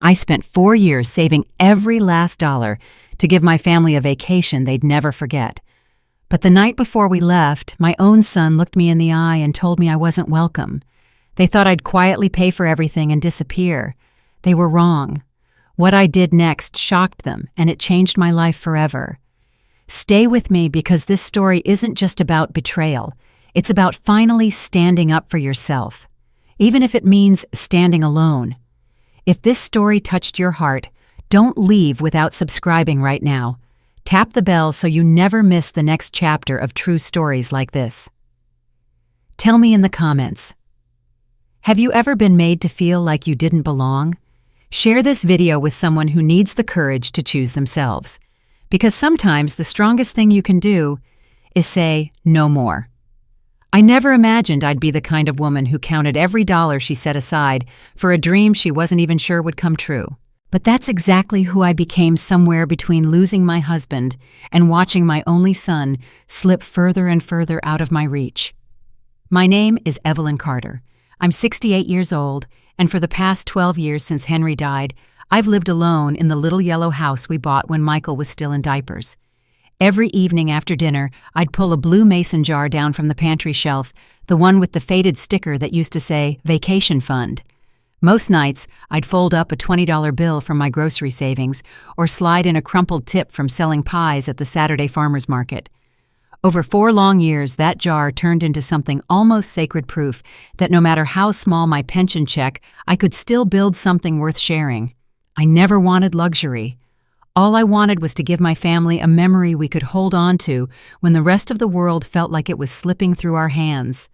I spent 4 years saving every last dollar to give my family a vacation they'd never forget. But the night before we left, my own son looked me in the eye and told me I wasn't welcome. They thought I'd quietly pay for everything and disappear. They were wrong. What I did next shocked them, and it changed my life forever. Stay with me because this story isn't just about betrayal. It's about finally standing up for yourself, even if it means standing alone. If this story touched your heart, don't leave without subscribing right now. Tap the bell so you never miss the next chapter of true stories like this. Tell me in the comments. Have you ever been made to feel like you didn't belong? Share this video with someone who needs the courage to choose themselves. Because sometimes the strongest thing you can do is say no more. I never imagined I'd be the kind of woman who counted every dollar she set aside for a dream she wasn't even sure would come true. But that's exactly who I became somewhere between losing my husband and watching my only son slip further and further out of my reach. My name is Evelyn Carter. I'm 68 years old, and for the past 12 years since Henry died, I've lived alone in the little yellow house we bought when Michael was still in diapers. Every evening after dinner, I'd pull a blue mason jar down from the pantry shelf, the one with the faded sticker that used to say, "Vacation Fund." Most nights, I'd fold up a $20 bill from my grocery savings or slide in a crumpled tip from selling pies at the Saturday farmers market. Over 4 long years, that jar turned into something almost sacred proof that no matter how small my pension check, I could still build something worth sharing. I never wanted luxury. All I wanted was to give my family a memory we could hold on to when the rest of the world felt like it was slipping through our hands.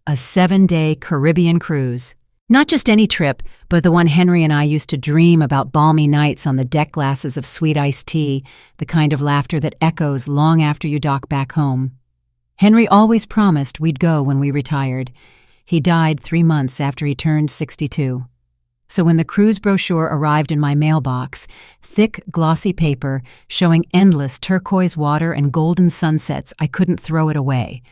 A 7-day Caribbean cruise. Not just any trip, but the one Henry and I used to dream about, balmy nights on the deck glasses of sweet iced tea, the kind of laughter that echoes long after you dock back home. Henry always promised we'd go when we retired. He died 3 months after he turned 62. So when the cruise brochure arrived in my mailbox, thick, glossy paper showing endless turquoise water and golden sunsets, I couldn't throw it away.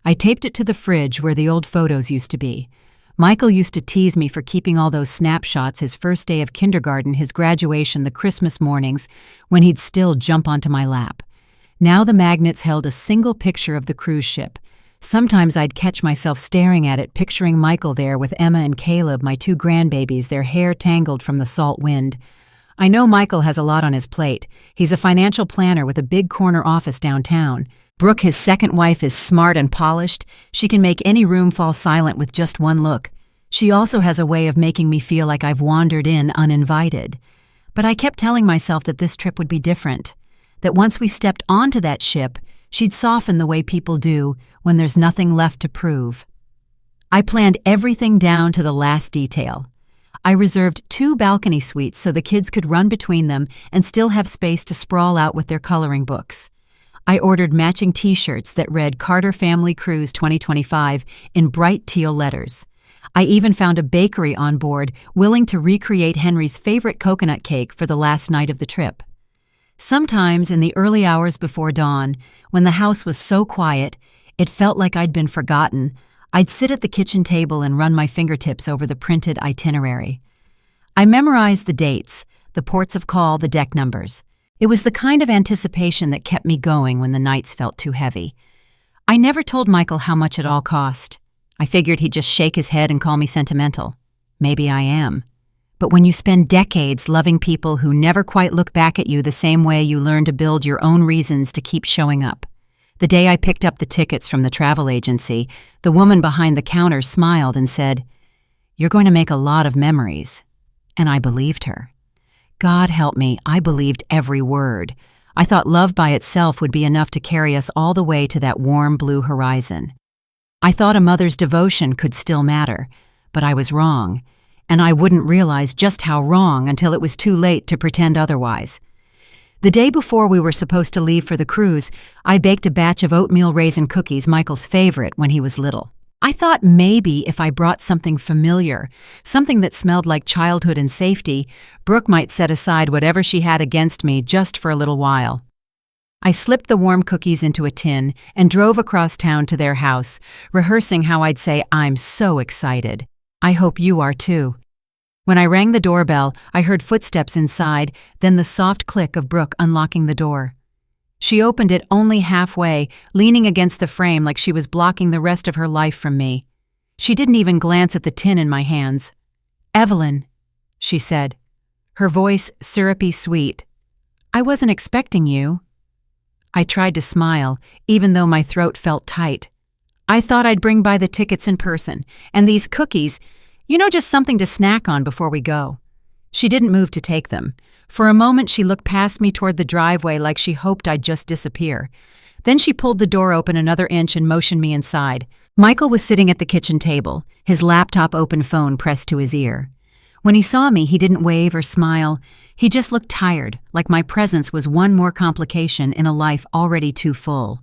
I taped it to the fridge where the old photos used to be. Michael used to tease me for keeping all those snapshots his first day of kindergarten, his graduation, the Christmas mornings, when he'd still jump onto my lap. Now the magnets held a single picture of the cruise ship. Sometimes I'd catch myself staring at it, picturing Michael there with Emma and Caleb, my 2 grandbabies, their hair tangled from the salt wind. I know Michael has a lot on his plate. He's a financial planner with a big corner office downtown. Brooke, his second wife, is smart and polished. She can make any room fall silent with just one look. She also has a way of making me feel like I've wandered in uninvited. But I kept telling myself that this trip would be different, that once we stepped onto that ship, she'd soften the way people do when there's nothing left to prove. I planned everything down to the last detail. I reserved 2 balcony suites so the kids could run between them and still have space to sprawl out with their coloring books. I ordered matching t-shirts that read Carter Family Cruise 2025 in bright teal letters. I even found a bakery on board willing to recreate Henry's favorite coconut cake for the last night of the trip. Sometimes in the early hours before dawn, when the house was so quiet, it felt like I'd been forgotten, I'd sit at the kitchen table and run my fingertips over the printed itinerary. I memorized the dates, the ports of call, the deck numbers. It was the kind of anticipation that kept me going when the nights felt too heavy. I never told Michael how much it all cost. I figured he'd just shake his head and call me sentimental. Maybe I am. But when you spend decades loving people who never quite look back at you the same way, you learn to build your own reasons to keep showing up. The day I picked up the tickets from the travel agency, the woman behind the counter smiled and said, "You're going to make a lot of memories." And I believed her. God help me, I believed every word. I thought love by itself would be enough to carry us all the way to that warm blue horizon. I thought a mother's devotion could still matter, but I was wrong. And I wouldn't realize just how wrong until it was too late to pretend otherwise. The day before we were supposed to leave for the cruise, I baked a batch of oatmeal raisin cookies, Michael's favorite when he was little. I thought maybe if I brought something familiar, something that smelled like childhood and safety, Brooke might set aside whatever she had against me just for a little while. I slipped the warm cookies into a tin and drove across town to their house, rehearsing how I'd say, "I'm so excited. I hope you are too." When I rang the doorbell, I heard footsteps inside, then the soft click of Brooke unlocking the door. She opened it only halfway, leaning against the frame like she was blocking the rest of her life from me. She didn't even glance at the tin in my hands. "Evelyn," she said, her voice syrupy sweet. "I wasn't expecting you." I tried to smile, even though my throat felt tight. "I thought I'd bring by the tickets in person, and these cookies, just something to snack on before we go." She didn't move to take them. For a moment she looked past me toward the driveway like she hoped I'd just disappear. Then she pulled the door open another inch and motioned me inside. Michael was sitting at the kitchen table, his laptop open phone pressed to his ear. When he saw me, he didn't wave or smile. He just looked tired, like my presence was one more complication in a life already too full.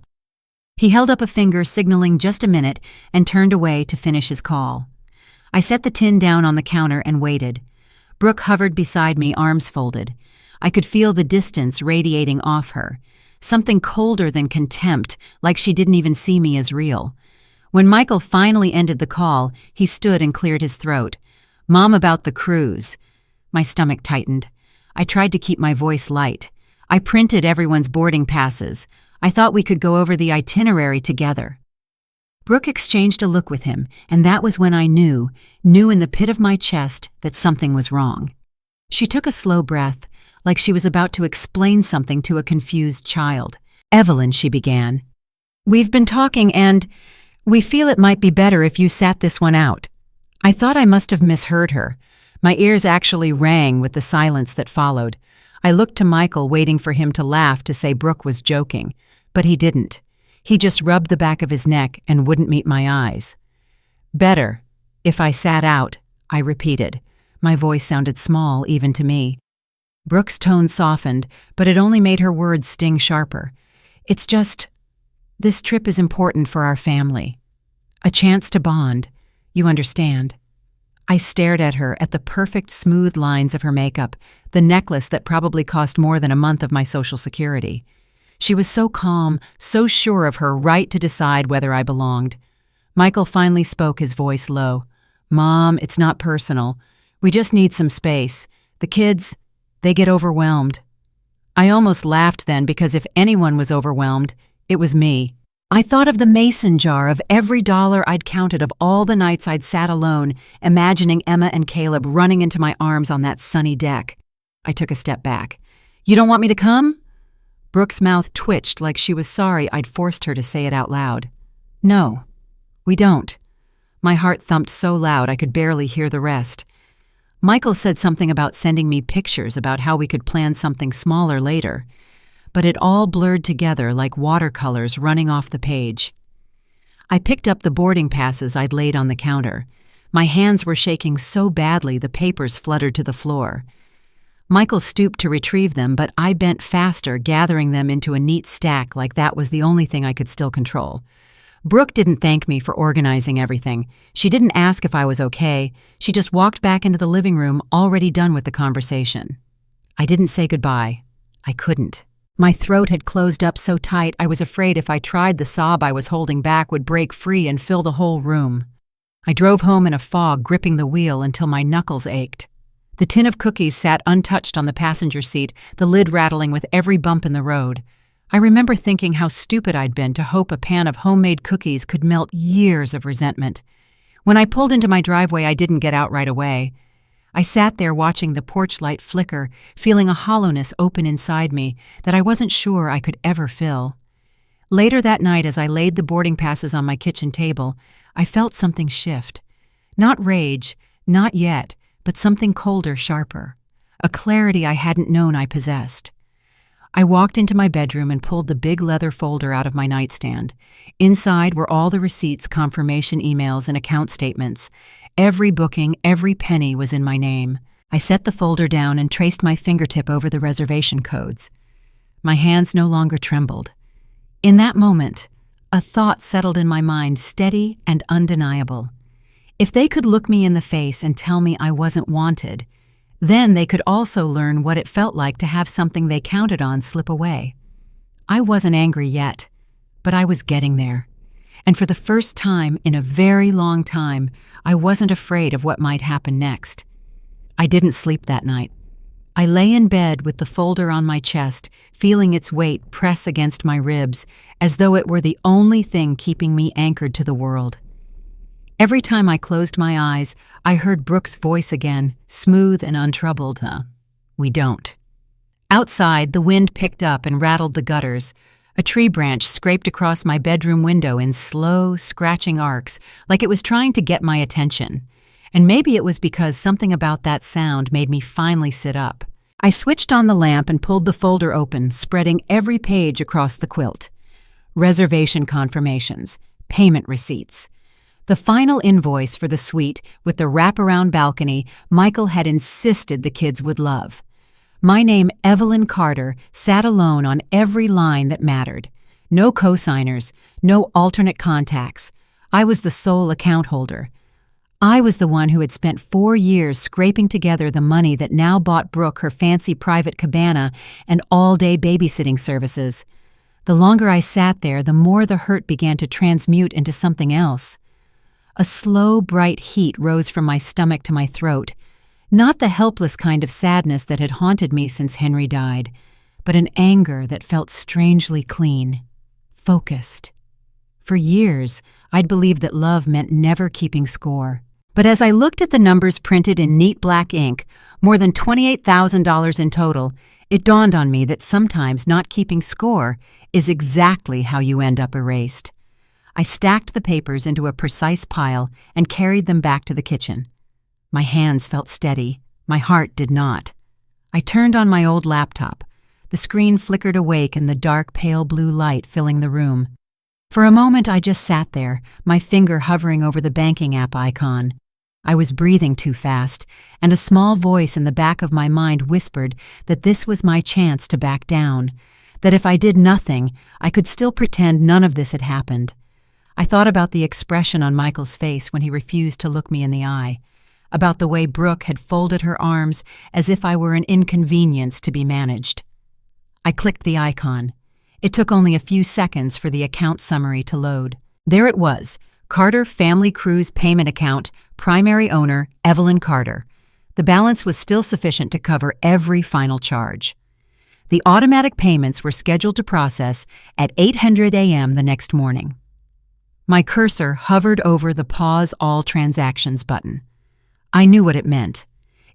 He held up a finger signaling just a minute and turned away to finish his call. I set the tin down on the counter and waited. Brooke hovered beside me, arms folded. I could feel the distance radiating off her, something colder than contempt, like she didn't even see me as real. When Michael finally ended the call, he stood and cleared his throat. "Mom, about the cruise." My stomach tightened. I tried to keep my voice light. "I printed everyone's boarding passes. I thought we could go over the itinerary together." Brooke exchanged a look with him, and that was when I knew in the pit of my chest that something was wrong. She took a slow breath, like she was about to explain something to a confused child. "Evelyn," she began, "we've been talking and we feel it might be better if you sat this one out." I thought I must have misheard her. My ears actually rang with the silence that followed. I looked to Michael, waiting for him to laugh to say Brooke was joking, but he didn't. He just rubbed the back of his neck and wouldn't meet my eyes. "Better, if I sat out," I repeated. My voice sounded small even to me. Brooke's tone softened, but it only made her words sting sharper. "It's just, this trip is important for our family. A chance to bond. You understand." I stared at her, at the perfect smooth lines of her makeup, the necklace that probably cost more than a month of my Social Security. She was so calm, so sure of her right to decide whether I belonged. Michael finally spoke, his voice low. "Mom, it's not personal. We just need some space. The kids, they get overwhelmed." I almost laughed then, because if anyone was overwhelmed, it was me. I thought of the mason jar, of every dollar I'd counted, of all the nights I'd sat alone, imagining Emma and Caleb running into my arms on that sunny deck. I took a step back. "You don't want me to come?" Brooke's mouth twitched like she was sorry I'd forced her to say it out loud. "No, we don't." My heart thumped so loud I could barely hear the rest. Michael said something about sending me pictures about how we could plan something smaller later, but it all blurred together like watercolors running off the page. I picked up the boarding passes I'd laid on the counter. My hands were shaking so badly the papers fluttered to the floor. Michael stooped to retrieve them, but I bent faster, gathering them into a neat stack like that was the only thing I could still control. Brooke didn't thank me for organizing everything. She didn't ask if I was okay. She just walked back into the living room, already done with the conversation. I didn't say goodbye. I couldn't. My throat had closed up so tight I was afraid if I tried, the sob I was holding back would break free and fill the whole room. I drove home in a fog, gripping the wheel until my knuckles ached. The tin of cookies sat untouched on the passenger seat, the lid rattling with every bump in the road. I remember thinking how stupid I'd been to hope a pan of homemade cookies could melt years of resentment. When I pulled into my driveway, I didn't get out right away. I sat there watching the porch light flicker, feeling a hollowness open inside me that I wasn't sure I could ever fill. Later that night, as I laid the boarding passes on my kitchen table, I felt something shift. Not rage, not yet, but something colder, sharper. A clarity I hadn't known I possessed. I walked into my bedroom and pulled the big leather folder out of my nightstand. Inside were all the receipts, confirmation emails, and account statements. Every booking, every penny was in my name. I set the folder down and traced my fingertip over the reservation codes. My hands no longer trembled. In that moment, a thought settled in my mind, steady and undeniable. If they could look me in the face and tell me I wasn't wanted, then they could also learn what it felt like to have something they counted on slip away. I wasn't angry yet, but I was getting there. And for the first time in a very long time, I wasn't afraid of what might happen next. I didn't sleep that night. I lay in bed with the folder on my chest, feeling its weight press against my ribs, as though it were the only thing keeping me anchored to the world. Every time I closed my eyes, I heard Brooke's voice again, smooth and untroubled. We don't. Outside, the wind picked up and rattled the gutters. A tree branch scraped across my bedroom window in slow, scratching arcs, like it was trying to get my attention. And maybe it was because something about that sound made me finally sit up. I switched on the lamp and pulled the folder open, spreading every page across the quilt. Reservation confirmations, payment receipts. The final invoice for the suite with the wraparound balcony Michael had insisted the kids would love. My name, Evelyn Carter, sat alone on every line that mattered. No co-signers, no alternate contacts. I was the sole account holder. I was the one who had spent 4 years scraping together the money that now bought Brooke her fancy private cabana and all-day babysitting services. The longer I sat there, the more the hurt began to transmute into something else. A slow, bright heat rose from my stomach to my throat. Not the helpless kind of sadness that had haunted me since Henry died, but an anger that felt strangely clean, focused. For years, I'd believed that love meant never keeping score. But as I looked at the numbers printed in neat black ink, more than $28,000 in total, it dawned on me that sometimes not keeping score is exactly how you end up erased. I stacked the papers into a precise pile and carried them back to the kitchen. My hands felt steady. My heart did not. I turned on my old laptop. The screen flickered awake in the dark, pale blue light filling the room. For a moment, I just sat there, my finger hovering over the banking app icon. I was breathing too fast, and a small voice in the back of my mind whispered that this was my chance to back down, that if I did nothing, I could still pretend none of this had happened. I thought about the expression on Michael's face when he refused to look me in the eye, about the way Brooke had folded her arms as if I were an inconvenience to be managed. I clicked the icon. It took only a few seconds for the account summary to load. There it was, Carter Family Cruise Payment Account, primary owner, Evelyn Carter. The balance was still sufficient to cover every final charge. The automatic payments were scheduled to process at 8:00 a.m. the next morning. My cursor hovered over the Pause All Transactions button. I knew what it meant.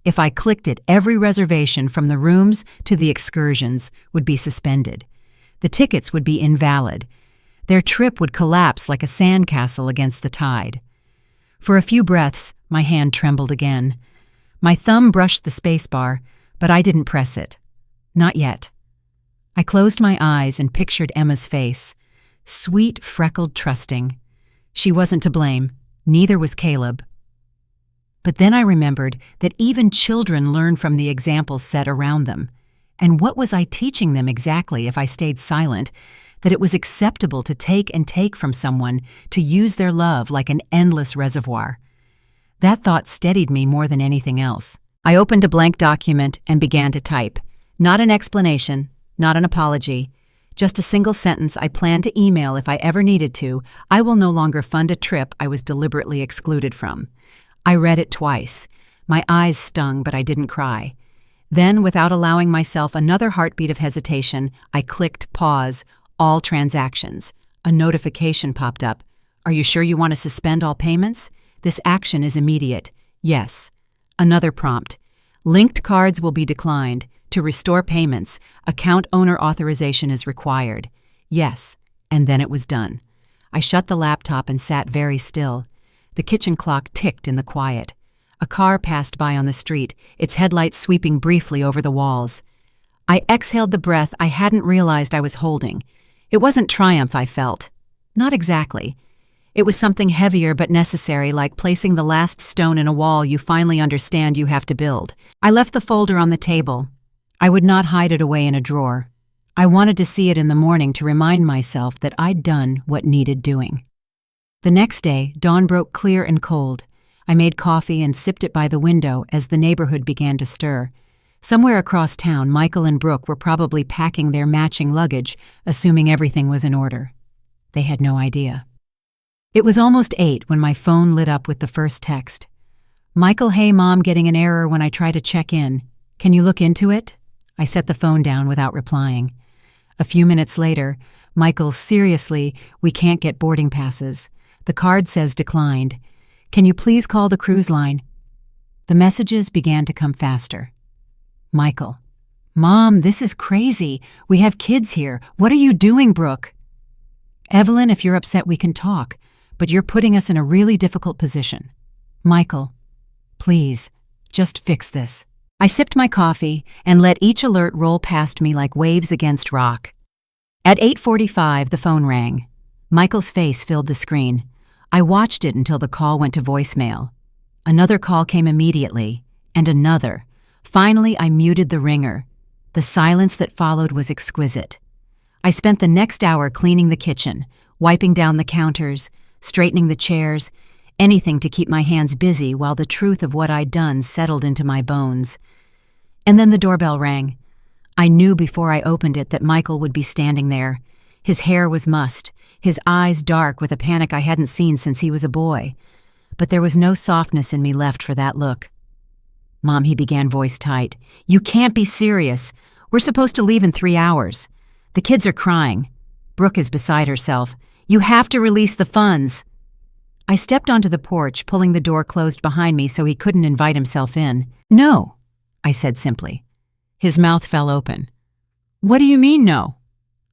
If I clicked it, every reservation from the rooms to the excursions would be suspended. The tickets would be invalid. Their trip would collapse like a sandcastle against the tide. For a few breaths, my hand trembled again. My thumb brushed the spacebar, but I didn't press it. Not yet. I closed my eyes and pictured Emma's face. Sweet, freckled, trusting. She wasn't to blame. Neither was Caleb. But then I remembered that even children learn from the examples set around them. And what was I teaching them exactly if I stayed silent? That it was acceptable to take and take from someone, to use their love like an endless reservoir. That thought steadied me more than anything else. I opened a blank document and began to type. Not an explanation, not an apology, just a single sentence I planned to email if I ever needed to. I will no longer fund a trip I was deliberately excluded from. I read it twice. My eyes stung, but I didn't cry. Then, without allowing myself another heartbeat of hesitation, I clicked pause, all transactions. A notification popped up. Are you sure you want to suspend all payments? This action is immediate. Yes. Another prompt. Linked cards will be declined. To restore payments, account owner authorization is required. Yes. And then it was done. I shut the laptop and sat very still. The kitchen clock ticked in the quiet. A car passed by on the street, its headlights sweeping briefly over the walls. I exhaled the breath I hadn't realized I was holding. It wasn't triumph I felt. Not exactly. It was something heavier but necessary, like placing the last stone in a wall you finally understand you have to build. I left the folder on the table. I would not hide it away in a drawer. I wanted to see it in the morning to remind myself that I'd done what needed doing. The next day, dawn broke clear and cold. I made coffee and sipped it by the window as the neighborhood began to stir. Somewhere across town, Michael and Brooke were probably packing their matching luggage, assuming everything was in order. They had no idea. It was almost 8 when my phone lit up with the first text. Michael, hey mom, getting an error when I try to check in. Can you look into it? I set the phone down without replying. A few minutes later, Michael, seriously, we can't get boarding passes. The card says declined. Can you please call the cruise line? The messages began to come faster. Michael, Mom, this is crazy. We have kids here. What are you doing, Brooke? Evelyn, if you're upset, we can talk, but you're putting us in a really difficult position. Michael, please, just fix this. I sipped my coffee and let each alert roll past me like waves against rock. At 8:45, the phone rang. Michael's face filled the screen. I watched it until the call went to voicemail. Another call came immediately, and another. Finally, I muted the ringer. The silence that followed was exquisite. I spent the next hour cleaning the kitchen, wiping down the counters, straightening the chairs, anything to keep my hands busy while the truth of what I'd done settled into my bones. And then the doorbell rang. I knew before I opened it that Michael would be standing there. His hair was mussed, his eyes dark with a panic I hadn't seen since he was a boy. But there was no softness in me left for that look. Mom, he began, voice tight. You can't be serious. We're supposed to leave in 3 hours. The kids are crying. Brooke is beside herself. You have to release the funds. I stepped onto the porch, pulling the door closed behind me so he couldn't invite himself in. No, I said simply. His mouth fell open. What do you mean, no?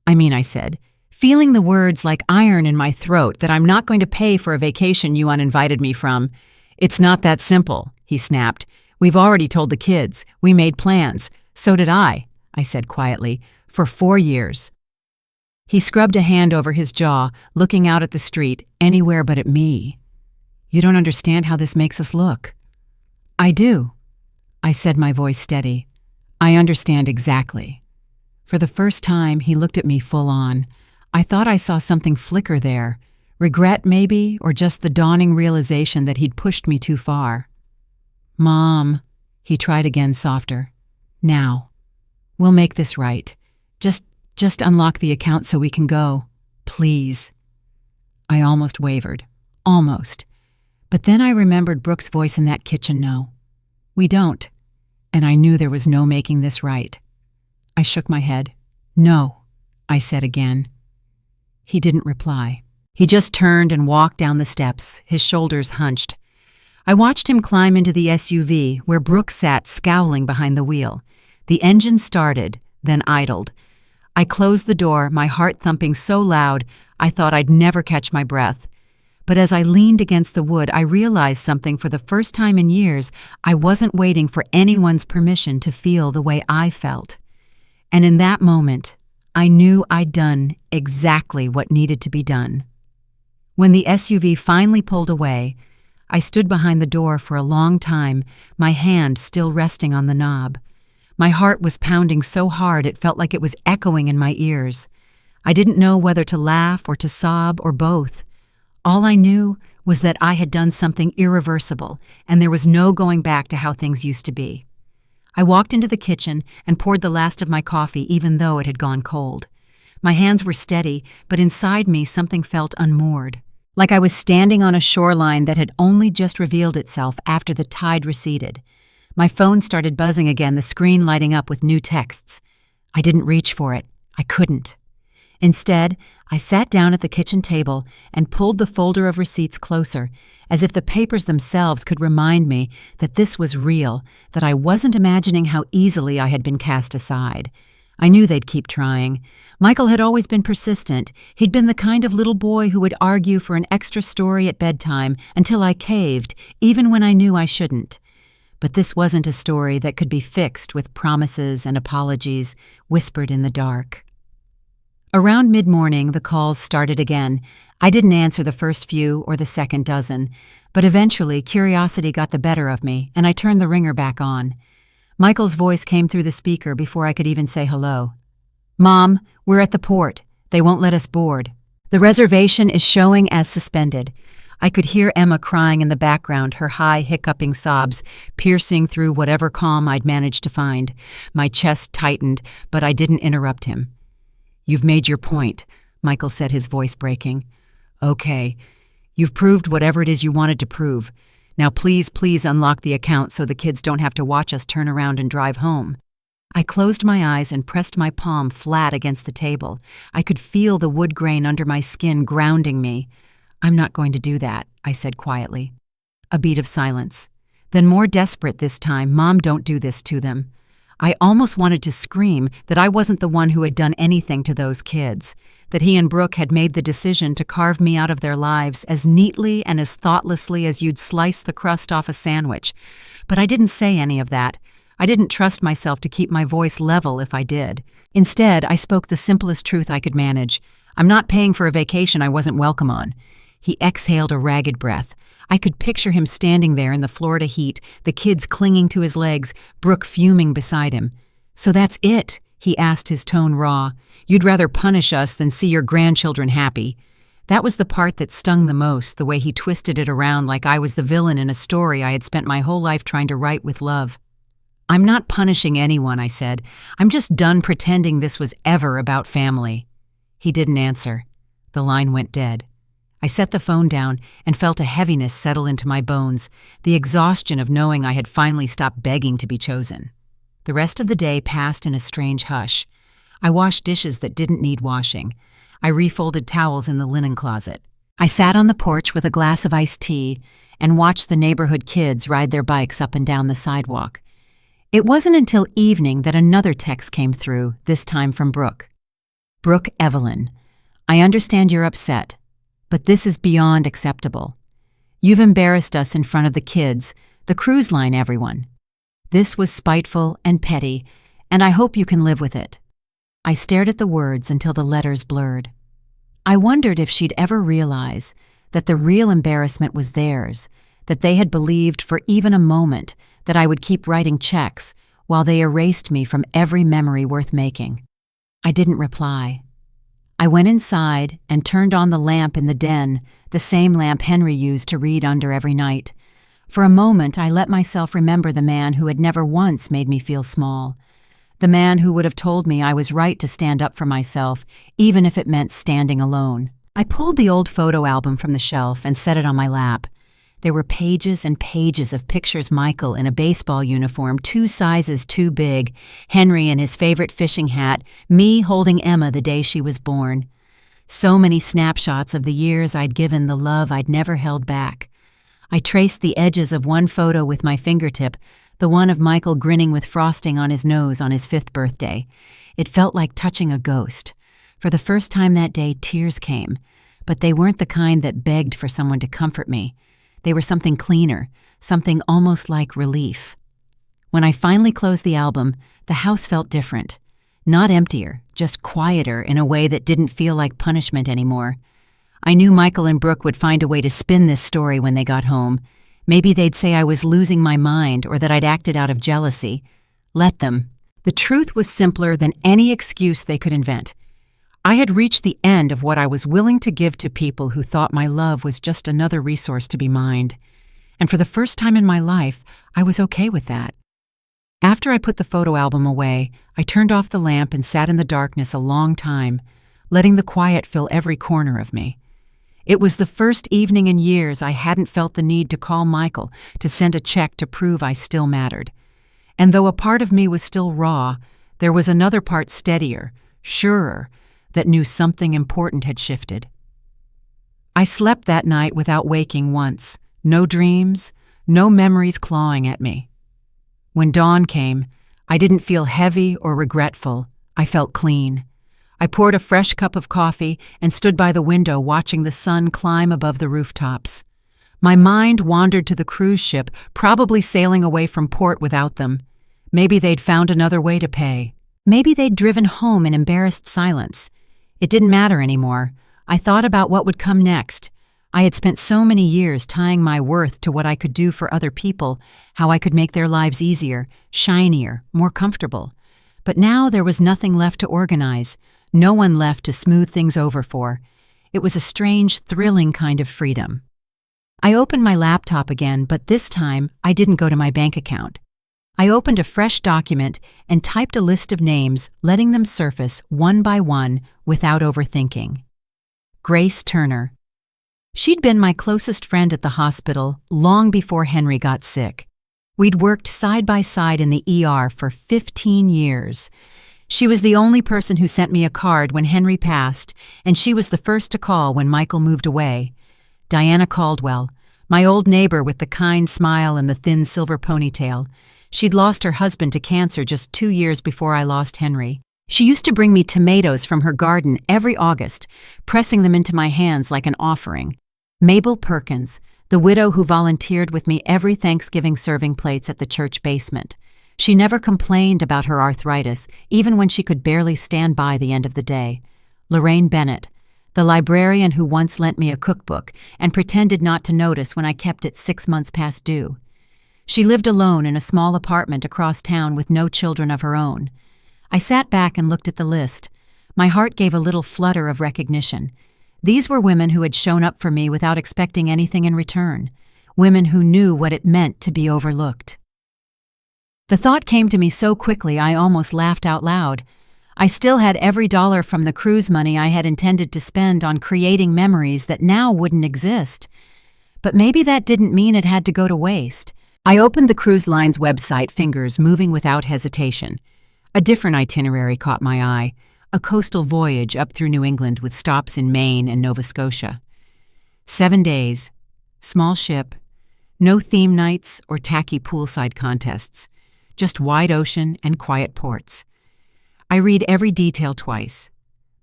I said, feeling the words like iron in my throat that I'm not going to pay for a vacation you uninvited me from. It's not that simple, he snapped. We've already told the kids. We made plans. So did I said quietly, for 4 years. He scrubbed a hand over his jaw, looking out at the street, anywhere but at me. You don't understand how this makes us look. I do, I said, my voice steady. I understand exactly. For the first time, he looked at me full on. I thought I saw something flicker there. Regret, maybe, or just the dawning realization that he'd pushed me too far. Mom, he tried again, softer. Now, we'll make this right. Just unlock the account so we can go. Please. I almost wavered. Almost. But then I remembered Brooke's voice in that kitchen. No, we don't. And I knew there was no making this right. I shook my head. No, I said again. He didn't reply. He just turned and walked down the steps, his shoulders hunched. I watched him climb into the SUV where Brooke sat scowling behind the wheel. The engine started, then idled. I closed the door, my heart thumping so loud I thought I'd never catch my breath. But as I leaned against the wood, I realized something for the first time in years. I wasn't waiting for anyone's permission to feel the way I felt. And in that moment, I knew I'd done exactly what needed to be done. When the SUV finally pulled away, I stood behind the door for a long time, my hand still resting on the knob. My heart was pounding so hard it felt like it was echoing in my ears. I didn't know whether to laugh or to sob or both. All I knew was that I had done something irreversible, and there was no going back to how things used to be. I walked into the kitchen and poured the last of my coffee, even though it had gone cold. My hands were steady, but inside me something felt unmoored, like I was standing on a shoreline that had only just revealed itself after the tide receded. My phone started buzzing again, the screen lighting up with new texts. I didn't reach for it. I couldn't. Instead, I sat down at the kitchen table and pulled the folder of receipts closer, as if the papers themselves could remind me that this was real, that I wasn't imagining how easily I had been cast aside. I knew they'd keep trying. Michael had always been persistent. He'd been the kind of little boy who would argue for an extra story at bedtime until I caved, even when I knew I shouldn't. But this wasn't a story that could be fixed with promises and apologies whispered in the dark. Around mid-morning, the calls started again. I didn't answer the first few or the second dozen, but eventually curiosity got the better of me, and I turned the ringer back on. Michael's voice came through the speaker before I could even say hello. Mom, we're at the port. They won't let us board. The reservation is showing as suspended. I could hear Emma crying in the background, her high, hiccuping sobs piercing through whatever calm I'd managed to find. My chest tightened, but I didn't interrupt him. You've made your point, Michael said, his voice breaking. Okay, you've proved whatever it is you wanted to prove. Now please, please unlock the account so the kids don't have to watch us turn around and drive home." I closed my eyes and pressed my palm flat against the table. I could feel the wood grain under my skin grounding me. "I'm not going to do that," I said quietly. A beat of silence. Then, more desperate this time, "Mom, don't do this to them." I almost wanted to scream that I wasn't the one who had done anything to those kids, that he and Brooke had made the decision to carve me out of their lives as neatly and as thoughtlessly as you'd slice the crust off a sandwich. But I didn't say any of that. I didn't trust myself to keep my voice level if I did. Instead, I spoke the simplest truth I could manage. "I'm not paying for a vacation I wasn't welcome on." He exhaled a ragged breath. I could picture him standing there in the Florida heat, the kids clinging to his legs, Brooke fuming beside him. "So that's it?" he asked, his tone raw. "You'd rather punish us than see your grandchildren happy." That was the part that stung the most, the way he twisted it around like I was the villain in a story I had spent my whole life trying to write with love. "I'm not punishing anyone," I said. "I'm just done pretending this was ever about family." He didn't answer. The line went dead. I set the phone down and felt a heaviness settle into my bones, the exhaustion of knowing I had finally stopped begging to be chosen. The rest of the day passed in a strange hush. I washed dishes that didn't need washing. I refolded towels in the linen closet. I sat on the porch with a glass of iced tea and watched the neighborhood kids ride their bikes up and down the sidewalk. It wasn't until evening that another text came through, this time from Brooke. "Brooke Evelyn, I understand you're upset, but this is beyond acceptable. You've embarrassed us in front of the kids, the cruise line, everyone. This was spiteful and petty, and I hope you can live with it." I stared at the words until the letters blurred. I wondered if she'd ever realize that the real embarrassment was theirs, that they had believed for even a moment that I would keep writing checks while they erased me from every memory worth making. I didn't reply. I went inside and turned on the lamp in the den, the same lamp Henry used to read under every night. For a moment, I let myself remember the man who had never once made me feel small. The man who would have told me I was right to stand up for myself, even if it meant standing alone. I pulled the old photo album from the shelf and set it on my lap. There were pages and pages of pictures Michael in a baseball uniform 2 sizes too big, Henry in his favorite fishing hat, me holding Emma the day she was born. So many snapshots of the years I'd given the love I'd never held back. I traced the edges of one photo with my fingertip, the one of Michael grinning with frosting on his nose on his 5th birthday. It felt like touching a ghost. For the first time that day, tears came, but they weren't the kind that begged for someone to comfort me. They were something cleaner, something almost like relief. When I finally closed the album, the house felt different. Not emptier, just quieter in a way that didn't feel like punishment anymore. I knew Michael and Brooke would find a way to spin this story when they got home. Maybe they'd say I was losing my mind or that I'd acted out of jealousy. Let them. The truth was simpler than any excuse they could invent. I had reached the end of what I was willing to give to people who thought my love was just another resource to be mined. And for the first time in my life, I was okay with that. After I put the photo album away, I turned off the lamp and sat in the darkness a long time, letting the quiet fill every corner of me. It was the first evening in years I hadn't felt the need to call Michael to send a check to prove I still mattered. And though a part of me was still raw, there was another part steadier, surer, that knew something important had shifted. I slept that night without waking once, no dreams, no memories clawing at me. When dawn came, I didn't feel heavy or regretful. I felt clean. I poured a fresh cup of coffee and stood by the window watching the sun climb above the rooftops. My mind wandered to the cruise ship, probably sailing away from port without them. Maybe they'd found another way to pay. Maybe they'd driven home in embarrassed silence. It didn't matter anymore. I thought about what would come next. I had spent so many years tying my worth to what I could do for other people, how I could make their lives easier, shinier, more comfortable. But now there was nothing left to organize, no one left to smooth things over for. It was a strange, thrilling kind of freedom. I opened my laptop again, but this time I didn't go to my bank account. I opened a fresh document and typed a list of names, letting them surface one by one without overthinking. Grace Turner, She'd been my closest friend at the hospital long before Henry got sick. We'd worked side by side in the ER for 15 years. She was the only person who sent me a card when Henry passed, and she was the first to call when Michael moved away. Diana Caldwell, my old neighbor with the kind smile and the thin silver ponytail. She'd lost her husband to cancer just 2 years before I lost Henry. She used to bring me tomatoes from her garden every August, pressing them into my hands like an offering. Mabel Perkins, the widow who volunteered with me every Thanksgiving serving plates at the church basement. She never complained about her arthritis, even when she could barely stand by the end of the day. Lorraine Bennett, the librarian who once lent me a cookbook and pretended not to notice when I kept it 6 months past due. She lived alone in a small apartment across town with no children of her own. I sat back and looked at the list. My heart gave a little flutter of recognition. These were women who had shown up for me without expecting anything in return, women who knew what it meant to be overlooked. The thought came to me so quickly I almost laughed out loud. I still had every dollar from the cruise money I had intended to spend on creating memories that now wouldn't exist. But maybe that didn't mean it had to go to waste. I opened the cruise line's website, fingers moving without hesitation. A different itinerary caught my eye. A coastal voyage up through New England with stops in Maine and Nova Scotia. 7 days, small ship, no theme nights or tacky poolside contests, just wide ocean and quiet ports. I read every detail twice.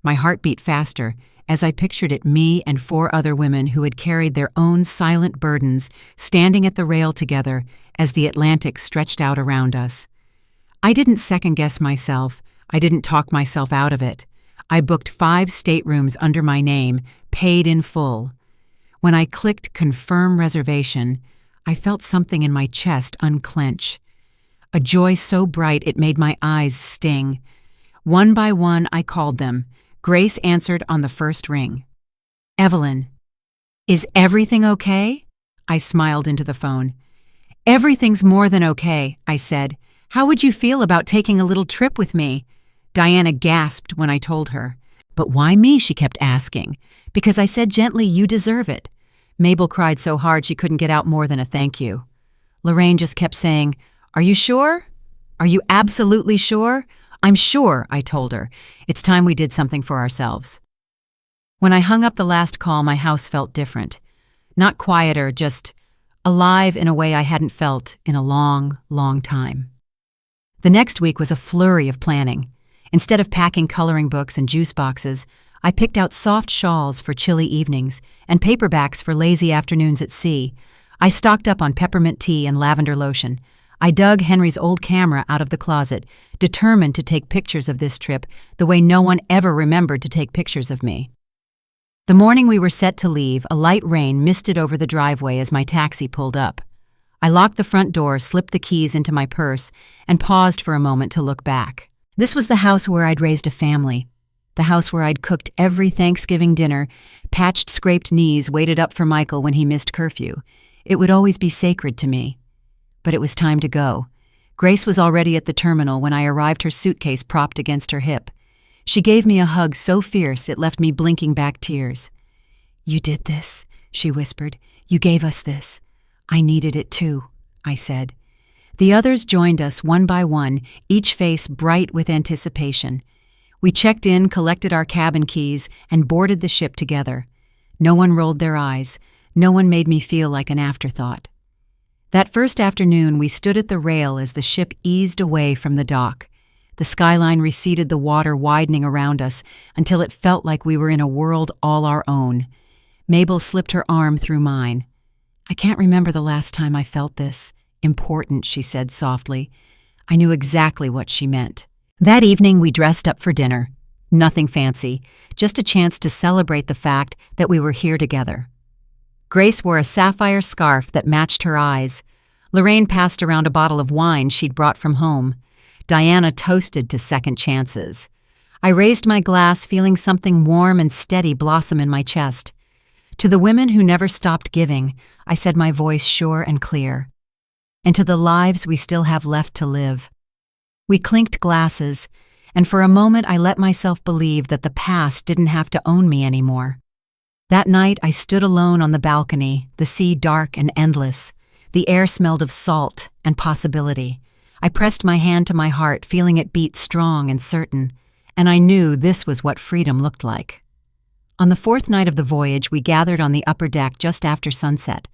My heart beat faster as I pictured it me and 4 other women who had carried their own silent burdens standing at the rail together as the Atlantic stretched out around us. I didn't second-guess myself. I didn't talk myself out of it. I booked 5 staterooms under my name, paid in full. When I clicked Confirm Reservation, I felt something in my chest unclench. A joy so bright it made my eyes sting. One by one, I called them. Grace answered on the first ring. "Evelyn, is everything okay?" I smiled into the phone. "Everything's more than okay," I said. "How would you feel about taking a little trip with me?" Diana gasped when I told her. "But why me?" she kept asking. "Because I said gently, you deserve it." Mabel cried so hard she couldn't get out more than a thank you. Lorraine just kept saying, "Are you sure? Are you absolutely sure?" "I'm sure," I told her. "It's time we did something for ourselves." When I hung up the last call, my house felt different. Not quieter, just alive in a way I hadn't felt in a long, long time. The next week was a flurry of planning. Instead of packing coloring books and juice boxes, I picked out soft shawls for chilly evenings and paperbacks for lazy afternoons at sea. I stocked up on peppermint tea and lavender lotion. I dug Henry's old camera out of the closet, determined to take pictures of this trip the way no one ever remembered to take pictures of me. The morning we were set to leave, a light rain misted over the driveway as my taxi pulled up. I locked the front door, slipped the keys into my purse, and paused for a moment to look back. This was the house where I'd raised a family, the house where I'd cooked every Thanksgiving dinner, patched scraped knees, waited up for Michael when he missed curfew. It would always be sacred to me. But it was time to go. Grace was already at the terminal when I arrived, her suitcase propped against her hip. She gave me a hug so fierce it left me blinking back tears. "You did this," she whispered. "You gave us this. I needed it too," I said. The others joined us one by one, each face bright with anticipation. We checked in, collected our cabin keys, and boarded the ship together. No one rolled their eyes. No one made me feel like an afterthought. That first afternoon, we stood at the rail as the ship eased away from the dock. The skyline receded, the water widening around us until it felt like we were in a world all our own. Mabel slipped her arm through mine. "I can't remember the last time I felt this. Important," she said softly. I knew exactly what she meant. That evening, we dressed up for dinner. Nothing fancy, just a chance to celebrate the fact that we were here together. Grace wore a sapphire scarf that matched her eyes. Lorraine passed around a bottle of wine she'd brought from home. Diana toasted to second chances. I raised my glass, feeling something warm and steady blossom in my chest. To the women who never stopped giving, I said, my voice sure and clear. And to the lives we still have left to live. We clinked glasses, and for a moment I let myself believe that the past didn't have to own me anymore. That night, I stood alone on the balcony, the sea dark and endless. The air smelled of salt and possibility. I pressed my hand to my heart, feeling it beat strong and certain, and I knew this was what freedom looked like. On the fourth night of the voyage, we gathered on the upper deck just after sunset.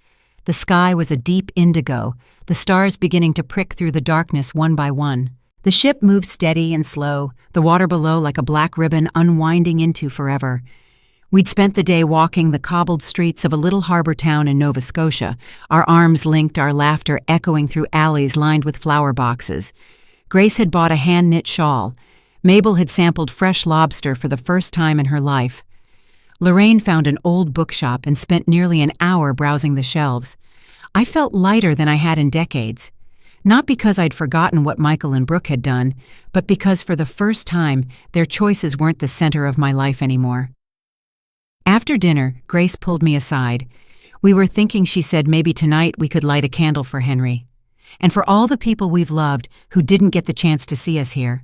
The sky was a deep indigo, the stars beginning to prick through the darkness one by one. The ship moved steady and slow, the water below like a black ribbon unwinding into forever. We'd spent the day walking the cobbled streets of a little harbor town in Nova Scotia, our arms linked, our laughter echoing through alleys lined with flower boxes. Grace had bought a hand-knit shawl. Mabel had sampled fresh lobster for the first time in her life. Lorraine found an old bookshop and spent nearly an hour browsing the shelves. I felt lighter than I had in decades. Not because I'd forgotten what Michael and Brooke had done, but because for the first time, their choices weren't the center of my life anymore. After dinner, Grace pulled me aside. We were thinking, she said, maybe tonight we could light a candle for Henry. And for all the people we've loved who didn't get the chance to see us here.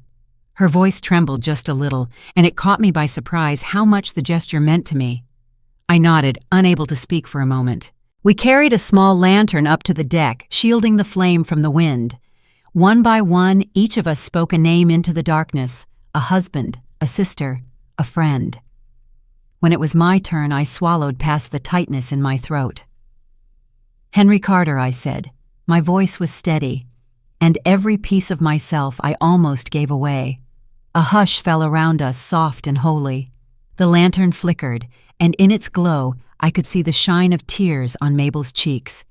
Her voice trembled just a little, and it caught me by surprise how much the gesture meant to me. I nodded, unable to speak for a moment. We carried a small lantern up to the deck, shielding the flame from the wind. One by one, each of us spoke a name into the darkness, a husband, a sister, a friend. When it was my turn, I swallowed past the tightness in my throat. Henry Carter, I said. My voice was steady, and every piece of myself I almost gave away. A hush fell around us, soft and holy. The lantern flickered, and in its glow, I could see the shine of tears on Mabel's cheeks.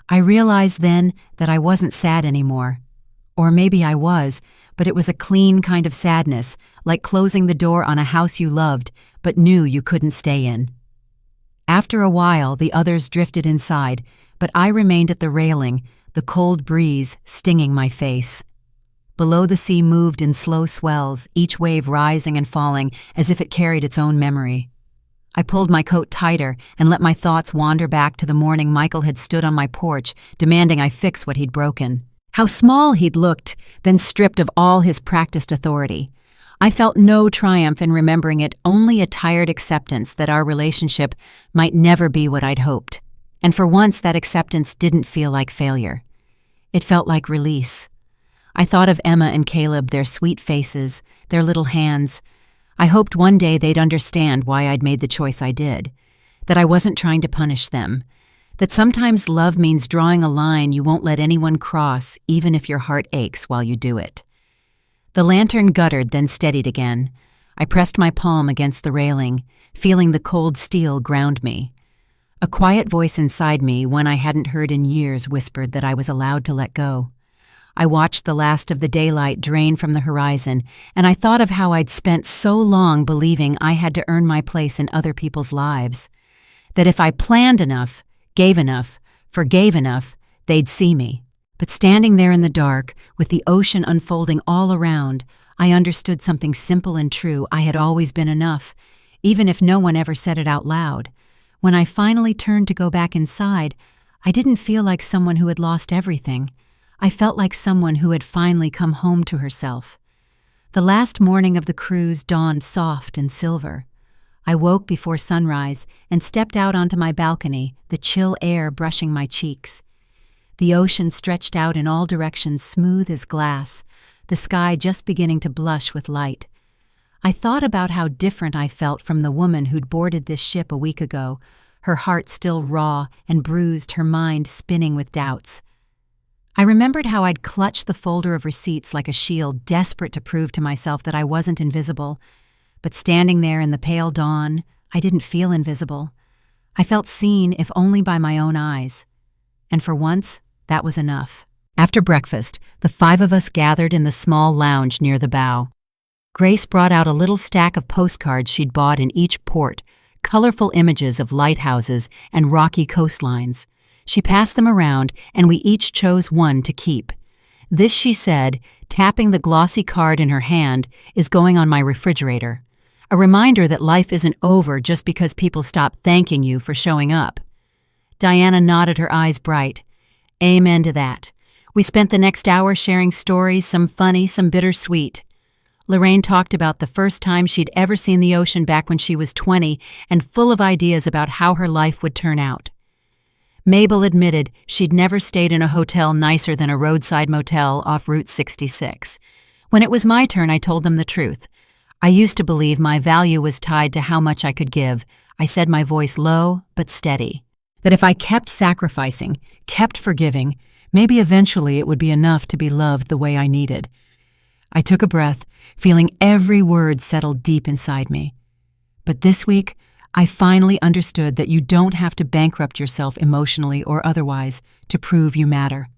I realized then that I wasn't sad anymore. Or maybe I was, but it was a clean kind of sadness, like closing the door on a house you loved, but knew you couldn't stay in. After a while, the others drifted inside, but I remained at the railing, the cold breeze stinging my face. Below, the sea moved in slow swells, each wave rising and falling as if it carried its own memory. I pulled my coat tighter and let my thoughts wander back to the morning Michael had stood on my porch, demanding I fix what he'd broken. How small he'd looked, then stripped of all his practiced authority. I felt no triumph in remembering it, only a tired acceptance that our relationship might never be what I'd hoped. And for once, that acceptance didn't feel like failure. It felt like release. I thought of Emma and Caleb, their sweet faces, their little hands. I hoped one day they'd understand why I'd made the choice I did, that I wasn't trying to punish them, that sometimes love means drawing a line you won't let anyone cross, even if your heart aches while you do it. The lantern guttered, then steadied again. I pressed my palm against the railing, feeling the cold steel ground me. A quiet voice inside me, one I hadn't heard in years, whispered that I was allowed to let go. I watched the last of the daylight drain from the horizon, and I thought of how I'd spent so long believing I had to earn my place in other people's lives. That if I planned enough, gave enough, forgave enough, they'd see me. But standing there in the dark, with the ocean unfolding all around, I understood something simple and true. I had always been enough, even if no one ever said it out loud. When I finally turned to go back inside, I didn't feel like someone who had lost everything. I felt like someone who had finally come home to herself. The last morning of the cruise dawned soft and silver. I woke before sunrise and stepped out onto my balcony, the chill air brushing my cheeks. The ocean stretched out in all directions, smooth as glass, the sky just beginning to blush with light. I thought about how different I felt from the woman who'd boarded this ship a week ago, her heart still raw and bruised, her mind spinning with doubts. I remembered how I'd clutched the folder of receipts like a shield, desperate to prove to myself that I wasn't invisible. But standing there in the pale dawn, I didn't feel invisible. I felt seen, if only by my own eyes. And for once, that was enough. After breakfast, the 5 of us gathered in the small lounge near the bow. Grace brought out a little stack of postcards she'd bought in each port, colorful images of lighthouses and rocky coastlines. She passed them around, and we each chose one to keep. This, she said, tapping the glossy card in her hand, is going on my refrigerator. A reminder that life isn't over just because people stop thanking you for showing up. Diana nodded, her eyes bright. Amen to that. We spent the next hour sharing stories, some funny, some bittersweet. Lorraine talked about the first time she'd ever seen the ocean back when she was 20 and full of ideas about how her life would turn out. Mabel admitted she'd never stayed in a hotel nicer than a roadside motel off Route 66. When it was my turn, I told them the truth. I used to believe my value was tied to how much I could give. I said, my voice low but steady, that if I kept sacrificing, kept forgiving, maybe eventually it would be enough to be loved the way I needed. I took a breath, feeling every word settle deep inside me. But this week, I finally understood that you don't have to bankrupt yourself emotionally or otherwise to prove you matter.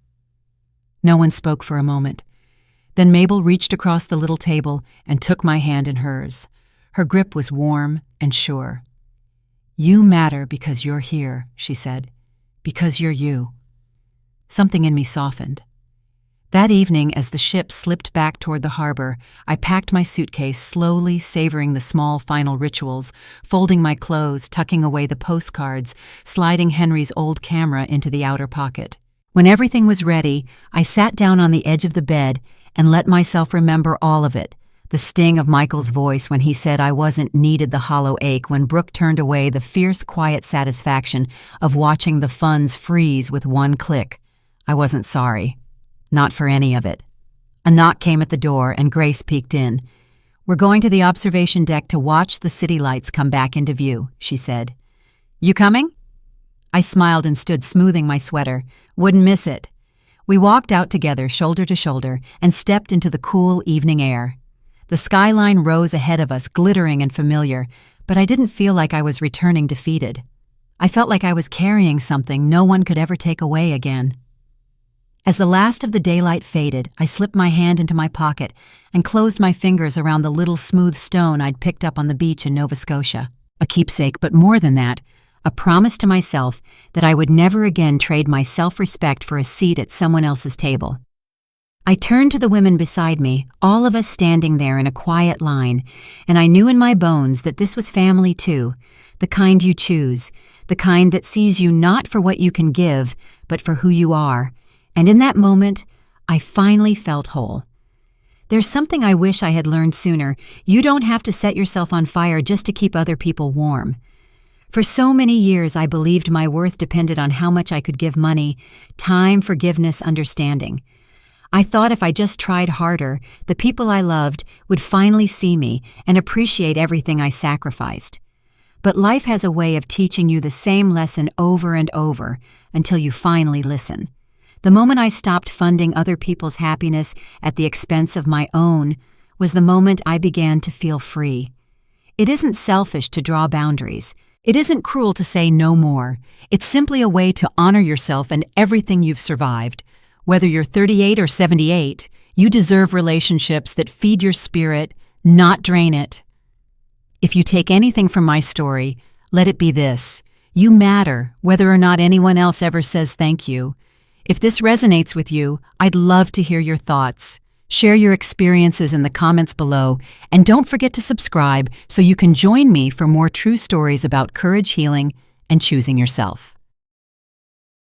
No one spoke for a moment. Then Mabel reached across the little table and took my hand in hers. Her grip was warm and sure. You matter because you're here, she said, because you're you. Something in me softened. That evening, as the ship slipped back toward the harbor, I packed my suitcase, slowly savoring the small final rituals, folding my clothes, tucking away the postcards, sliding Henry's old camera into the outer pocket. When everything was ready, I sat down on the edge of the bed and let myself remember all of it. The sting of Michael's voice when he said I wasn't needed, the hollow ache when Brooke turned away, the fierce, quiet satisfaction of watching the funds freeze with one click. I wasn't sorry. Not for any of it. A knock came at the door and Grace peeked in. We're going to the observation deck to watch the city lights come back into view, she said. You coming? I smiled and stood smoothing my sweater. Wouldn't miss it. We walked out together, shoulder to shoulder, and stepped into the cool evening air. The skyline rose ahead of us, glittering and familiar, but I didn't feel like I was returning defeated. I felt like I was carrying something no one could ever take away again. As the last of the daylight faded, I slipped my hand into my pocket and closed my fingers around the little smooth stone I'd picked up on the beach in Nova Scotia. A keepsake, but more than that, a promise to myself that I would never again trade my self-respect for a seat at someone else's table. I turned to the women beside me, all of us standing there in a quiet line, and I knew in my bones that this was family too, the kind you choose, the kind that sees you not for what you can give, but for who you are. And in that moment, I finally felt whole. There's something I wish I had learned sooner. You don't have to set yourself on fire just to keep other people warm. For so many years, I believed my worth depended on how much I could give money, time, forgiveness, understanding. I thought if I just tried harder, the people I loved would finally see me and appreciate everything I sacrificed. But life has a way of teaching you the same lesson over and over until you finally listen. The moment I stopped funding other people's happiness at the expense of my own was the moment I began to feel free. It isn't selfish to draw boundaries. It isn't cruel to say no more. It's simply a way to honor yourself and everything you've survived. Whether you're 38 or 78, you deserve relationships that feed your spirit, not drain it. If you take anything from my story, let it be this. You matter, whether or not anyone else ever says thank you. If this resonates with you, I'd love to hear your thoughts. Share your experiences in the comments below, and don't forget to subscribe so you can join me for more true stories about courage, healing, and choosing yourself.